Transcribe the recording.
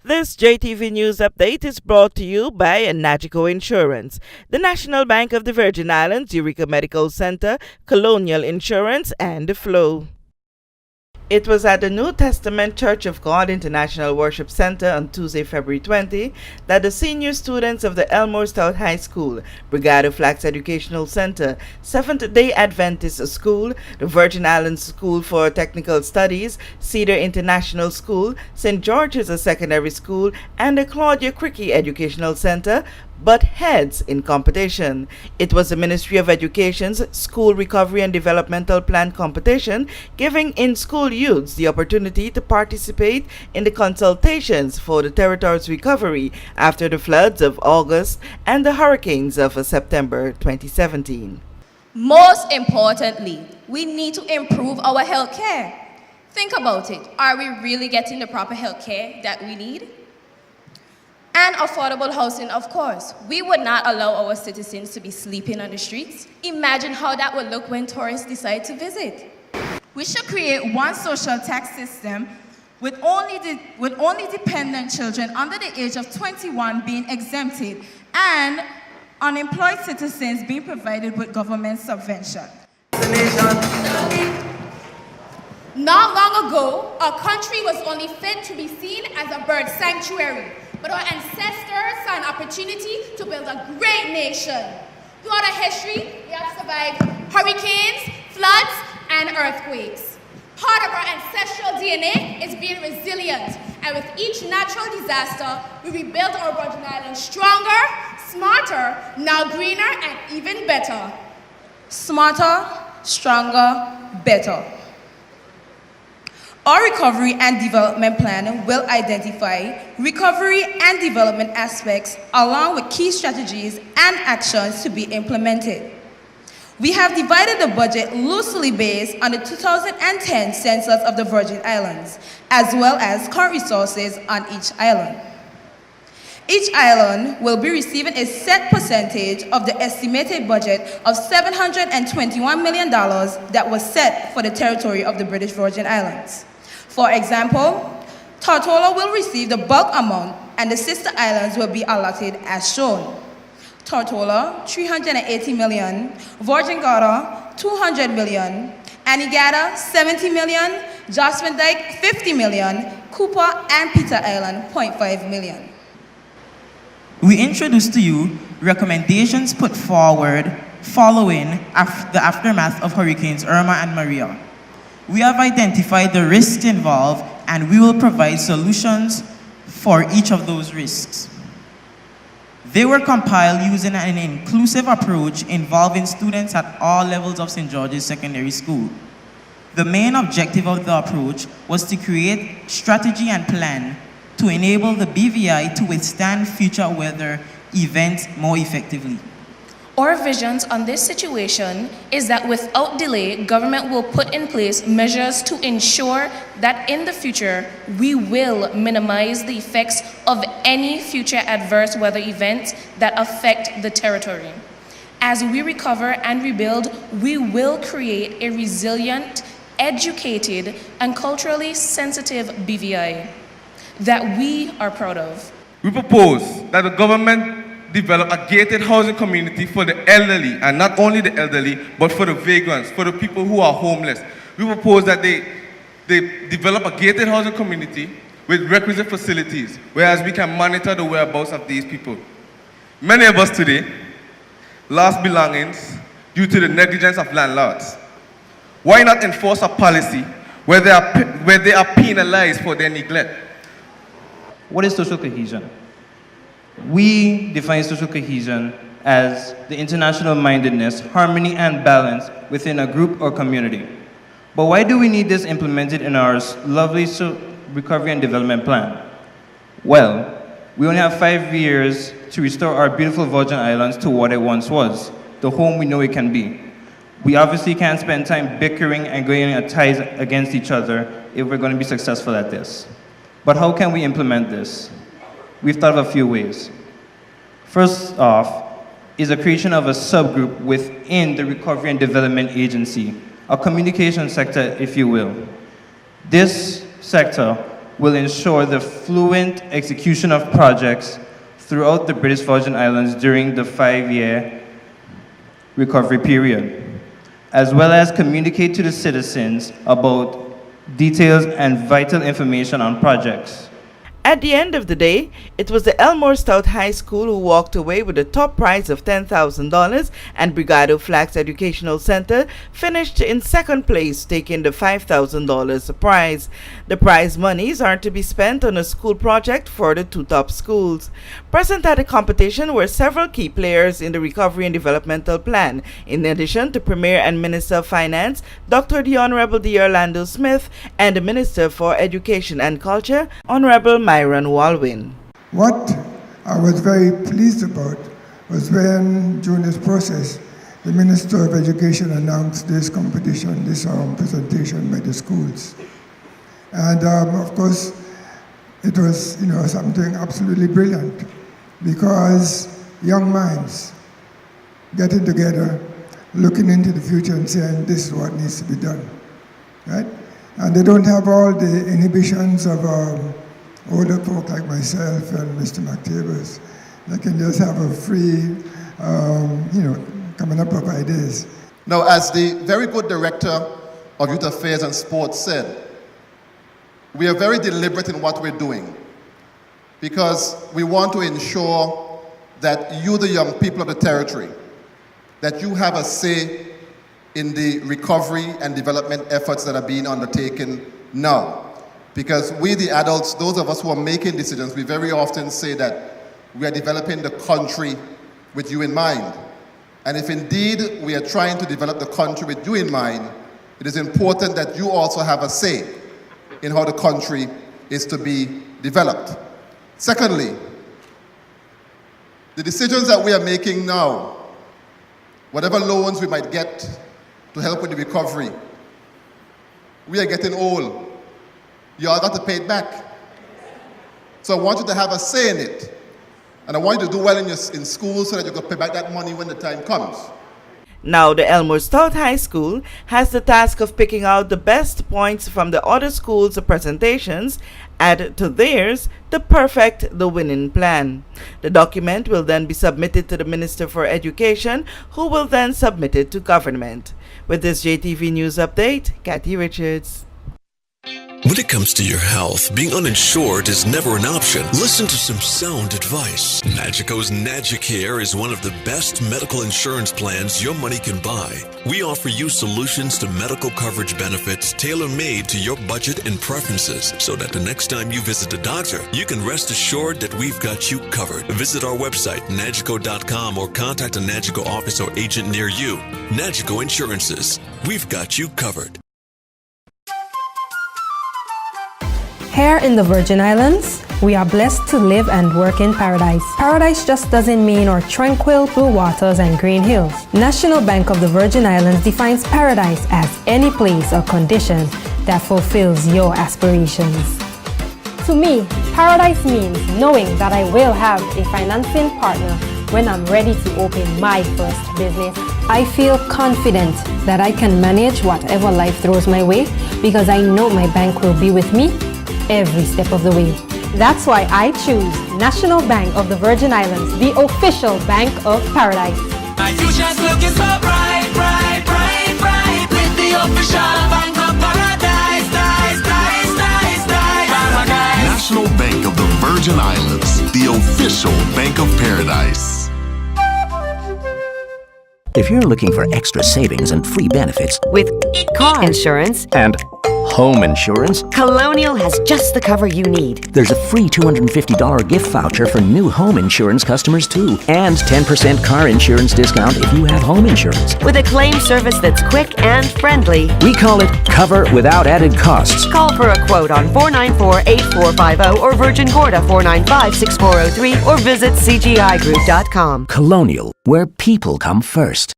This JTV News update is brought to you by Nagico Insurance, the National Bank of the Virgin Islands, Eureka Medical Center, Colonial Insurance, and The Flow. It was at the New Testament Church of God International Worship Center on Tuesday, February 20, that the senior students of the Elmore Stout High School, Brigado Flax Educational Center, Seventh-day Adventist School, the Virgin Islands School for Technical Studies, Cedar International School, St. George's Secondary School, and the Claudia Cricky Educational Center butt heads in competition. It was the Ministry of Education's School Recovery and Developmental Plan competition, giving in-school youths the opportunity to participate in the consultations for the territory's recovery after the floods of August and the hurricanes of September 2017. Most importantly, we need to improve our health care. Think about it. Are we really getting the proper health care that we need? And affordable housing, of course. We would not allow our citizens to be sleeping on the streets. Imagine how that would look when tourists decide to visit. We should create one social tax system with only dependent children under the age of 21 being exempted and unemployed citizens being provided with government subvention. Not long ago, our country was only fit to be seen as a bird sanctuary, but our ancestors saw an opportunity to build a great nation. Throughout our history, we have survived hurricanes, floods, and earthquakes. Part of our ancestral DNA is being resilient, and with each natural disaster, we rebuilt our Virgin Islands stronger, smarter, now greener, and even better. Smarter, stronger, better. Our recovery and development plan will identify recovery and development aspects along with key strategies and actions to be implemented. We have divided the budget loosely based on the 2010 census of the Virgin Islands, as well as current resources on each island. Each island will be receiving a set percentage of the estimated budget of $721 million that was set for the territory of the British Virgin Islands. For example, Tortola will receive the bulk amount and the sister islands will be allotted as shown. Tortola, $380 million, Virgin Gorda, $200 million, Anegada, $70 million, Jocelyn Dyke, $50 million, Cooper and Peter Island, $0.5 million. We introduce to you recommendations put forward following the aftermath of Hurricanes Irma and Maria. We have identified the risks involved and we will provide solutions for each of those risks. They were compiled using an inclusive approach involving students at all levels of St. George's Secondary School. The main objective of the approach was to create strategy and plan to enable the BVI to withstand future weather events more effectively. Our visions on this situation is that without delay, government will put in place measures to ensure that in the future, we will minimize the effects of any future adverse weather events that affect the territory. As we recover and rebuild, we will create a resilient, educated, and culturally sensitive BVI that we are proud of. We propose that the government develop a gated housing community for the elderly, and not only the elderly, but for the vagrants, for the people who are homeless. We propose that they develop a gated housing community with requisite facilities, whereas we can monitor the whereabouts of these people. Many of us today lost belongings due to the negligence of landlords. Why not enforce a policy where they are penalized for their neglect? What is social cohesion? We define social cohesion as the international mindedness, harmony, and balance within a group or community. But why do we need this implemented in our lovely recovery and development plan? Well, we only have 5 years to restore our beautiful Virgin Islands to what it once was, the home we know it can be. We obviously can't spend time bickering and going at ties against each other if we're going to be successful at this. But how can we implement this? We've thought of a few ways. First off is the creation of a subgroup within the Recovery and Development Agency, a communication sector, if you will. This sector will ensure the fluent execution of projects throughout the British Virgin Islands during the 5-year recovery period, as well as communicate to the citizens about details and vital information on projects. At the end of the day, it was the Elmore Stout High School who walked away with the top prize of $10,000, and Brigado Flags Educational Center finished in second place, taking the $5,000 prize. The prize monies are to be spent on a school project for the two top schools. Present at the competition were several key players in the Recovery and Developmental Plan, in addition to Premier and Minister of Finance, Dr. the Honorable D. Orlando Smith, and the Minister for Education and Culture, Honorable Myron Walwyn. What I was very pleased about was when, during this process, the Minister of Education announced this competition, this presentation by the schools. And of course, it was something absolutely brilliant, because young minds getting together, looking into the future and saying this is what needs to be done, right? And they don't have all the inhibitions of older folk like myself and Mr. McTavish. They can just have a free, coming up with ideas. Now, as the very good director of Youth Affairs and Sports said, we are very deliberate in what we're doing, because we want to ensure that you, the young people of the territory, that you have a say in the recovery and development efforts that are being undertaken now. Because we, the adults, those of us who are making decisions, we very often say that we are developing the country with you in mind. And if indeed we are trying to develop the country with you in mind, it is important that you also have a say in how the country is to be developed. Secondly, the decisions that we are making now, whatever loans we might get to help with the recovery, we are getting old. You all got to pay it back. So I want you to have a say in it. And I want you to do well in school so that you can pay back that money when the time comes. Now, the Elmore Stout High School has the task of picking out the best points from the other schools' presentations, add to theirs to perfect the winning plan. The document will then be submitted to the Minister for Education, who will then submit it to government. With this JTV News Update, Kathy Richards. When it comes to your health, being uninsured is never an option. Listen to some sound advice. Nagico's Nagicare is one of the best medical insurance plans your money can buy. We offer you solutions to medical coverage benefits tailor-made to your budget and preferences, so that the next time you visit a doctor, you can rest assured that we've got you covered. Visit our website, nagico.com, or contact a Nagico office or agent near you. Nagico Insurances. We've got you covered. Here in the Virgin Islands, we are blessed to live and work in paradise. Paradise just doesn't mean our tranquil blue waters and green hills. National Bank of the Virgin Islands defines paradise as any place or condition that fulfills your aspirations. To me, paradise means knowing that I will have a financing partner when I'm ready to open my first business. I feel confident that I can manage whatever life throws my way, because I know my bank will be with me every step of the way. That's why I choose National Bank of the Virgin Islands, the official bank of paradise. My future's looking so bright, bright, bright, bright, with the official bank of paradise, paradise. National Bank of the Virgin Islands, the official bank of paradise. If you're looking for extra savings and free benefits with car insurance and home insurance, Colonial has just the cover you need. There's a free $250 gift voucher for new home insurance customers too, and 10% car insurance discount if you have home insurance. With a claim service that's quick and friendly. We call it cover without added costs. Call for a quote on 494-8450 or Virgin Gorda 495-6403 or visit cgigroup.com. Colonial, where people come first.